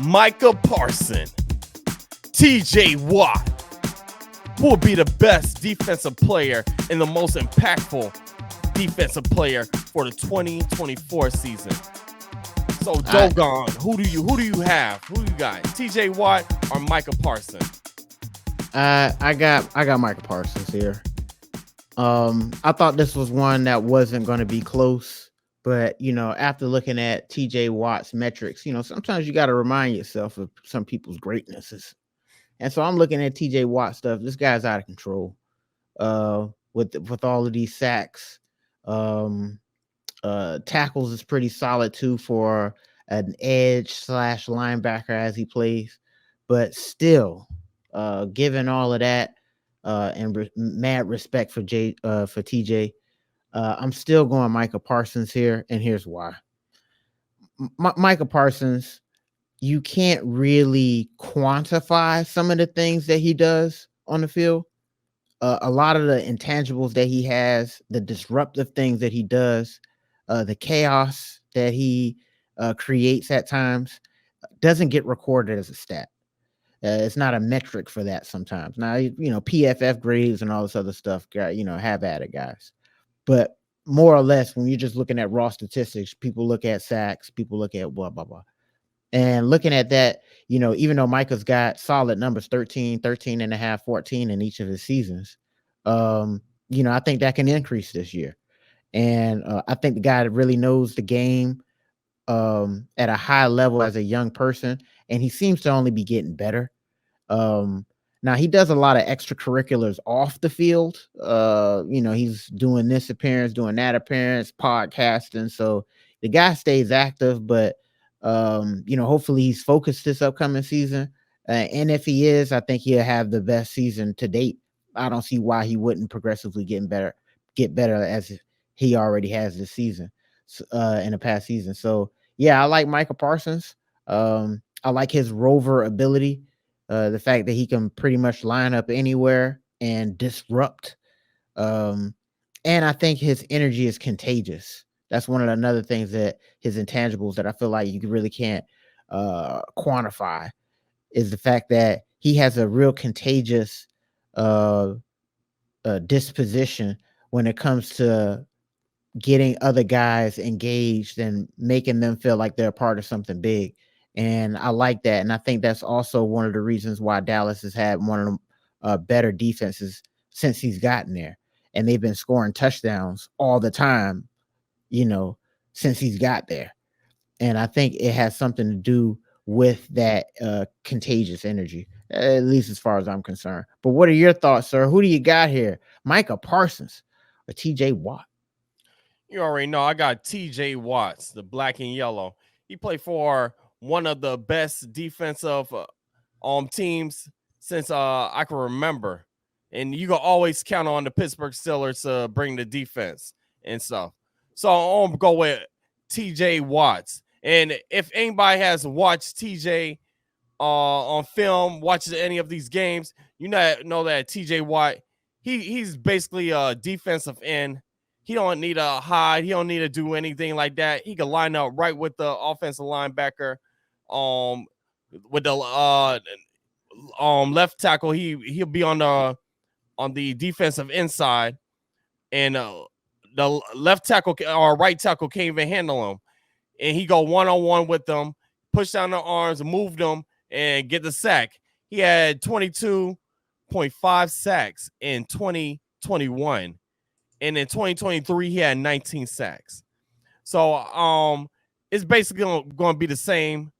Micah Parsons, TJ Watt will be the best defensive player and the most impactful defensive player for the 2024 season. So Dogon, who do you have? Who you got? TJ Watt or Micah Parsons? I got Micah Parsons here. I thought this was one that wasn't going to be close, but after looking at TJ Watt's metrics, sometimes you got to remind yourself of some people's greatnesses. And so I'm looking at TJ Watt stuff. This guy's out of control. With all of these sacks, tackles is pretty solid too for an edge / linebacker as he plays, but still, given all of that, and mad respect for TJ, I'm still going Micah Parsons here, and here's why. Micah Parsons, you can't really quantify some of the things that he does on the field. A lot of the intangibles that he has, the disruptive things that he does, the chaos that he creates at times, doesn't get recorded as a stat. It's not a metric for that sometimes. Now, PFF grades and all this other stuff, have at it, guys. But more or less, when you're just looking at raw statistics, people look at sacks, people look at blah, blah, blah. And looking at that, even though Micah's got solid numbers, 13 and a half, 14 in each of his seasons, I think that can increase this year. And I think the guy really knows the game at a high level as a young person, and he seems to only be getting better. Now he does a lot of extracurriculars off the field. He's doing this appearance, doing that appearance, podcasting. So the guy stays active, but hopefully he's focused this upcoming season. And if he is, I think he'll have the best season to date. I don't see why he wouldn't progressively get better as he already has this season, in the past season. So yeah, I like Micah Parsons. I like his rover ability. The fact that he can pretty much line up anywhere and disrupt. And I think his energy is contagious. That's one of the another things that his intangibles that I feel like you really can't quantify is the fact that he has a real contagious disposition when it comes to getting other guys engaged and making them feel like they're a part of something big. And I like that. And I think that's also one of the reasons why Dallas has had one of the better defenses since he's gotten there. And they've been scoring touchdowns all the time, since he's got there. And I think it has something to do with that contagious energy, at least as far as I'm concerned. But what are your thoughts, sir? Who do you got here? Micah Parsons or TJ Watt? You already know I got TJ Watts, the black and yellow. He played for one of the best defensive teams since I can remember. And you can always count on the Pittsburgh Steelers to bring the defense and stuff. So I'm going to go with TJ Watts. And if anybody has watched TJ on film, watches any of these games, you know that TJ Watt, he's basically a defensive end. He don't need to hide. He don't need to do anything like that. He can line up right with the offensive linebacker. With the left tackle, he'll be on the defensive inside, and the left tackle or right tackle can't even handle him. And he go one-on-one with them, push down their arms, move them, and get the sack. He had 22.5 sacks in 2021. And in 2023, he had 19 sacks. So it's basically going to be the same,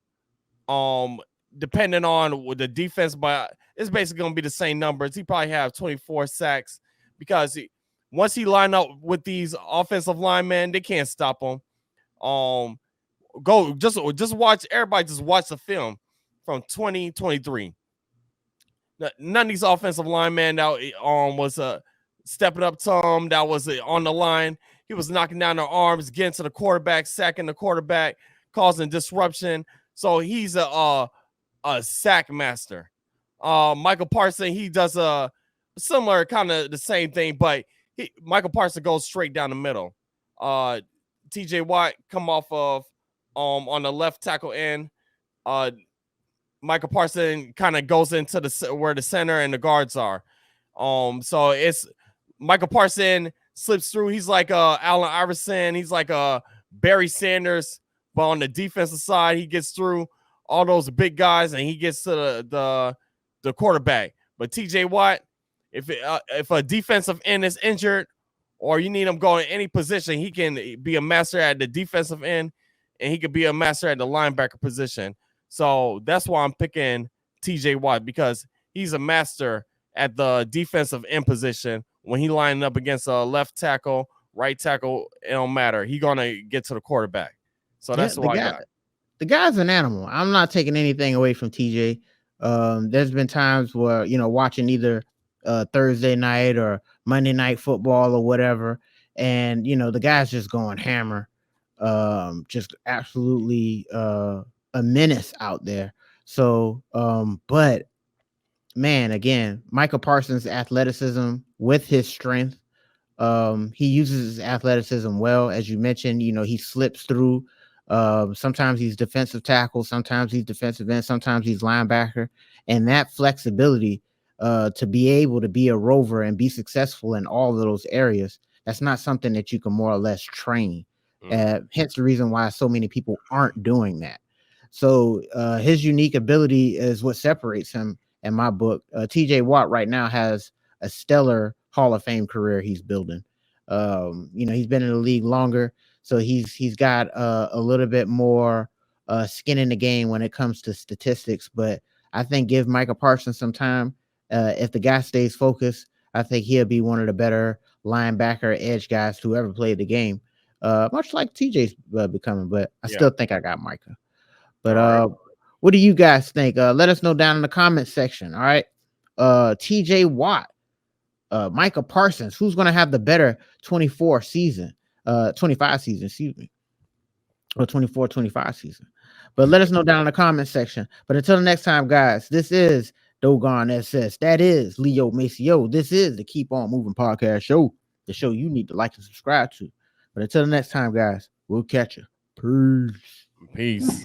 depending on the defense, but it's basically going to be the same numbers. He probably have 24 sacks because once he line up with these offensive linemen, they can't stop him. Go just watch. Everybody just watch the film from 2023. None of these offensive linemen that was stepping up to him, that was on the line. He was knocking down their arms, getting to the quarterback, sacking the quarterback, causing disruption. So he's a sack master. Michael Parsons, he does a similar kind of the same thing, but Michael Parsons goes straight down the middle. TJ Watt come off of on the left tackle end. Micah Parsons kind of goes into where the center and the guards are. So it's Micah Parsons slips through. He's like Allen Iverson. He's like Barry Sanders, but on the defensive side, he gets through all those big guys and he gets to the quarterback. But TJ Watt, if a defensive end is injured or you need him going in any position, he can be a master at the defensive end and he could be a master at the linebacker position. So that's why I'm picking TJ Watt, because he's a master at the defensive end position. When he lining up against a left tackle, right tackle, it don't matter. He's gonna get to the quarterback. So that's what I got. The guy's an animal. I'm not taking anything away from TJ. There's been times where, watching either Thursday night or Monday night football or whatever, and the guy's just going hammer, just absolutely a menace out there. So, but man, again, Micah Parsons' athleticism with his strength. He uses his athleticism well, as you mentioned. He slips through. Sometimes he's defensive tackle, sometimes he's defensive end, sometimes he's linebacker, and that flexibility to be able to be a rover and be successful in all of those areas, that's not something that you can more or less train. Hence the reason why so many people aren't doing that. So his unique ability is what separates him in my book. TJ Watt right now has a stellar Hall of Fame career he's building. He's been in the league longer, so he's got a little bit more skin in the game when it comes to statistics. But I think give Micah Parsons some time. If the guy stays focused, I think he'll be one of the better linebacker edge guys to ever play the game. Much like TJ's becoming, but I still think I got Micah. But what do you guys think? Let us know down in the comment section. All right. TJ Watt, Micah Parsons, who's going to have the better 25 season, excuse me, or 24-25 season. But let us know down in the comment section. But until the next time, guys, this is Dogon SS. That is Leo Maceo. This is the Keep On Moving podcast show, the show you need to like and subscribe to. But until the next time, guys, we'll catch you. Peace. Peace.